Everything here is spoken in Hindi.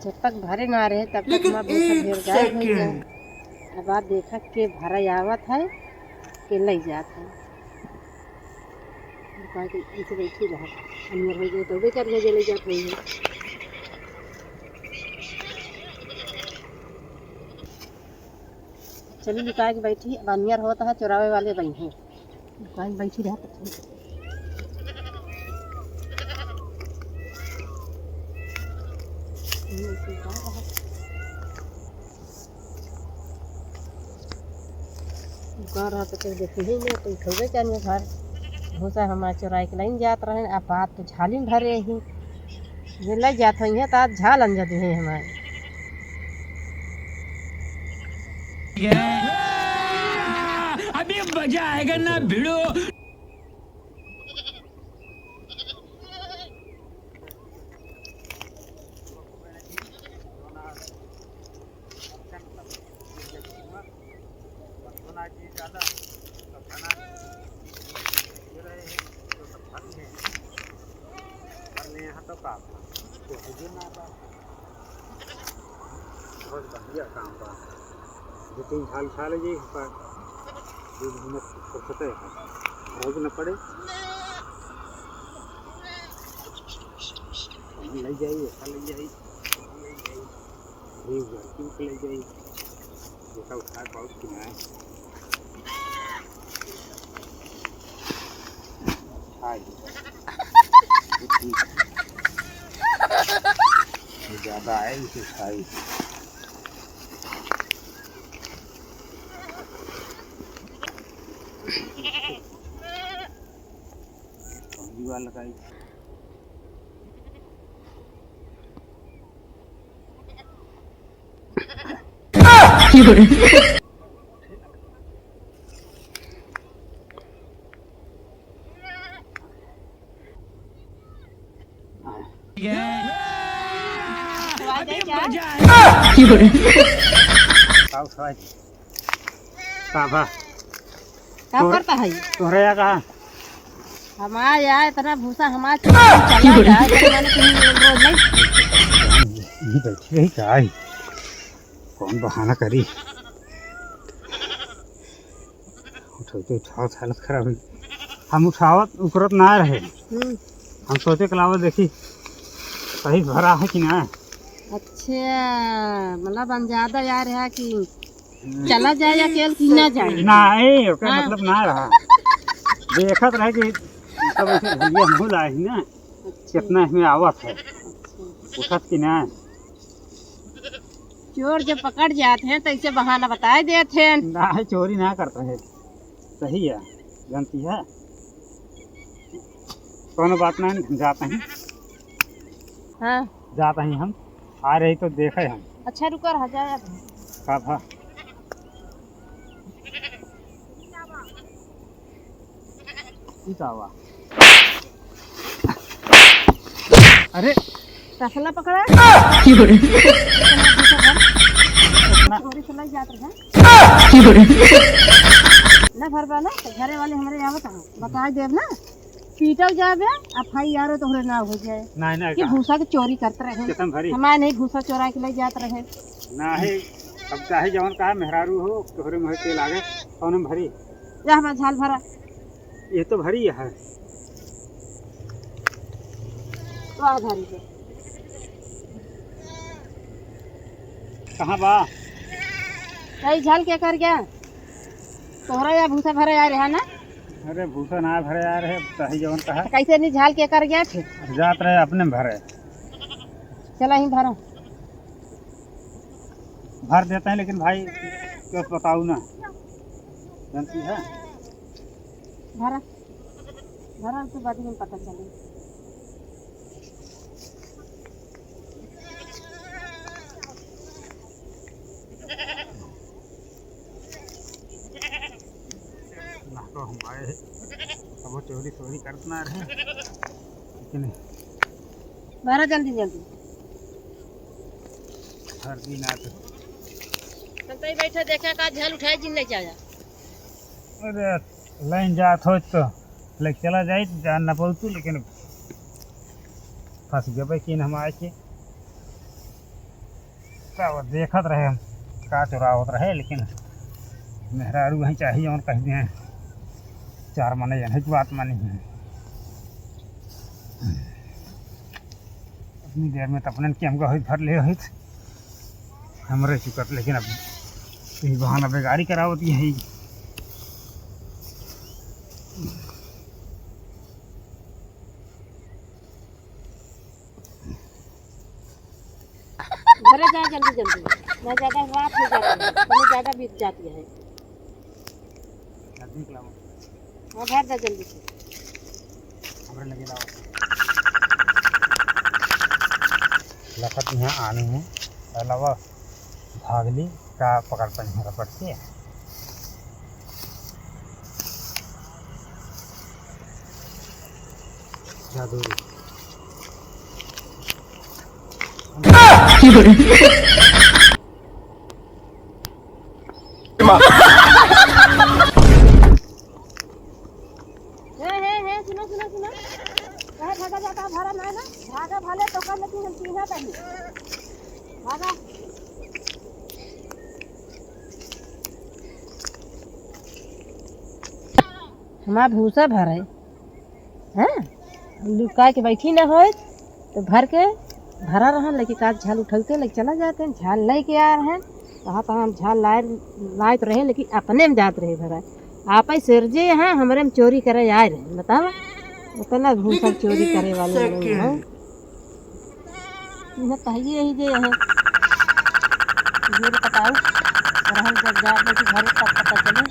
जब तक भरे ना रहे तब तक हमारा भूसा ढेर गायब हो गया। अब आप देखा के भरा आवत है के नहीं जात है। कहा कि ऐसे बैठी रहा अंदर हो गए तो भी कर ले जात नहीं है। चली लुका के बैठी अब अनियर होता है चुरावे वाले बैठे लुका के बैठी रहा तो रहा तो देखी ही नहीं तो खोबे चाहिए घर भूसा हमारे चुराई के नहीं जात रहे। अब बात तो झाली में भरे ही ये लग जात है तो आज झाल अंजा दे हमारे अभी मजा आएगा ना भिड़ो। बहुत बढ़िया काम बा दो तीन साल खा लीजिए रोज न पड़े ले जाइए ऐसा ले जाइए ले जाइए जैसा उठा बहुत किनाए ज़्यादा है इसे खाई लगाई क्या करता है तोहरा कहा हमारे यहाँ इतना भूसा हमारे चला जाए तो मैंने कहीं नहीं बैठी रही क्या कौन बहाना करी उठते उठाओ हालत खराब हुई हम उठावत उकरत ना रहे हम सोचे कलावत देखी सही भरा है कि ना। अच्छा मतलब अंजादा यार है कि चला जाए या केवल की ना जाए नहीं ओके मतलब ना रहा देखत रहे कि तब ऐसे भैया हम लाए ही ना कितना इसमें आवत है उठत कि ना। चोर जब पकड़ जाते हैं तो इसे बहाना बताए देते हैं ना चोरी ना करता है सही है जानती है कोनो बात नहीं हम जाते हैं। हाँ जाते हैं हम आ रही तो देखे हम। अच्छा रुको रह जाए का हुआ अरे टसला पकड़ा ना भरबा ना घरे वाले हमारे आवत बता देव ना पीटल जावे FIR तो ना हो जाए नहीं कि भूसा के चोरी करते रहे हमारे नहीं भूसा चोरा के ले जाते रहे ना है अब चाहे जवन कहा मेहरारू हो तोहरे मुँह तेल आगे कौन भरी जा हमारा झाल भरा ये तो भरी है तो भरी है कहाँ बा कई झाल क्या कर गया तोहरा या भूसा भरा यार है ना। अरे भूसा ना भरे यार है सही जवन कहा कैसे नहीं झाल के कर गया थे जात रहे अपने भरे चला ही भरा भर देते हैं लेकिन भाई क्यों बताऊँ ना जानती है भरा भरा तो बाद में पता चले तो हमारे अब वो चोरी चोरी करना रहे लेकिन भरा जल्दी जल्दी हर दिन आते तो बैठे देखा का झाल उठाए जिन नहीं चाहे अरे लाइन जात हो तो लेके चला जाए जान ना पड़तू लेकिन फंस गए कि हम आए के का वो देखत रहे हम का चुरावत रहे, लेकिन मेहरारू वहीं चाहिए और कहीं दें चार माने जन की बात मानी है। अपनी देर में तो अपने के हमको हित भर ले हित हमरे चुकत, लेकिन अब यही बहाना बेगारी करावती है। घरे जाए जल्दी जल्दी, ना ज़्यादा रात हो जाती है, समय ज़्यादा बीत जाती है। नजदीक लाओ, हाँ भर दे जल्दी से। हमरे लगे लाओ लखत यहाँ आने में अलावा भागली का पकड़ पानी पड़ के जादू है सुनो सुनो सुनो, कहे भागा जाता भरा ना ना भागा भाले तो कर, लेकिन हम सीधा नहीं भागा। हमारा भूसा भर है, हाँ लुका के बैठी ना हो तो भर के भरा रहा, लेकिन काज झाल उठलते लेके चला जाते हैं, झाल लेके आ रहे हैं कहाँ तो हम झाल लाए तो रहे, लेकिन अपने में जाते रहे भरा आप ही सिरजे हैं हमारे में चोरी करे आए रहे। बताओ उतना भूसा चोरी करे वाले लोग हैं, इन्हें कहिए ही जे हैं ये बताओ, और हम जब जा घर तक पता चले